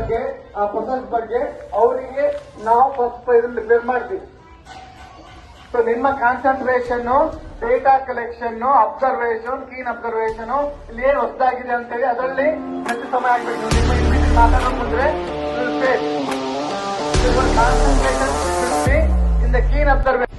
ಬಗ್ಗೆ ಆ ಪ್ರೊಸೆಸ್ ಬಗ್ಗೆ ಅವರಿಗೆ ನಾವು ಫಸ್ಟ್ ಪ್ರಿಪೇರ್ ಮಾಡ್ತೀವಿ. ಸೊ ನಿಮ್ಮ concentration, data collection, observation, keen observation ಇಲ್ಲಿ ಏನು ಹೊಸದಾಗಿದೆ ಅಂತೇಳಿ ಅದರಲ್ಲಿ ಹೆಚ್ಚು ಸಮಯ ಆಗಬೇಕು. ನಿಮ್ಮ ಇಲ್ಲಿ ಮಾತಾಡೋಕೆ ಬಂದ್ರೆ concentration in the keen observation.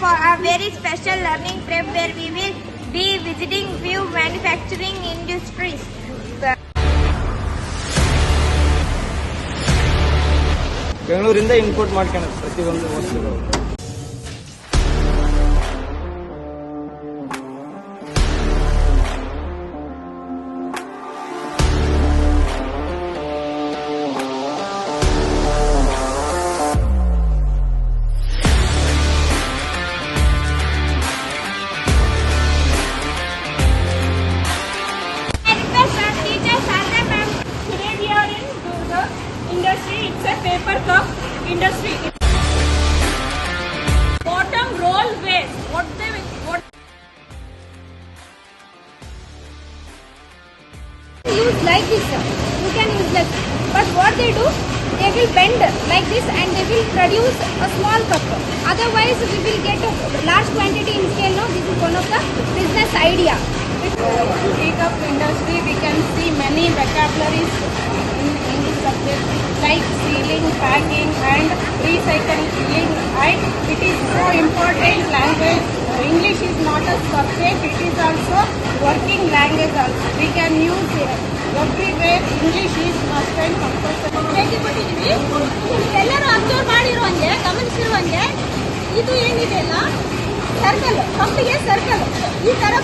For a very special learning trip where we will be visiting few manufacturing industries. ಬೆಂಗಳೂರಿಂದ ಇಂಪೋರ್ಟ್ ಮಾಡ್ಕೊಳ್ಳೋದು ಪ್ರತಿಯೊಂದು ವಸ್ತುಗಳು. Industry, it's a paper cup industry. Bottom roll waste. What use like this, you can use like this. But what they do, they will bend like this and they will produce a small cup. Otherwise, we will get a large quantity in scale. No, this is one of the business idea. Teacup industry, we can see many vocabularies in this subject like sealing, packing and recycling, and it is so important language. English is not a subject, it is also working language also. We can use it everywhere. English is must and compulsory. ಎಲ್ಲರೂ observe ಮಾಡಿರುವಂಗೆ ಗಮನಿಸಿರುವಂಗೆ ಇದು ಏನಿದೆ ಅಲ್ಲ circle, ಕಪ್ಪಿಗೆ circle ಈ ತರ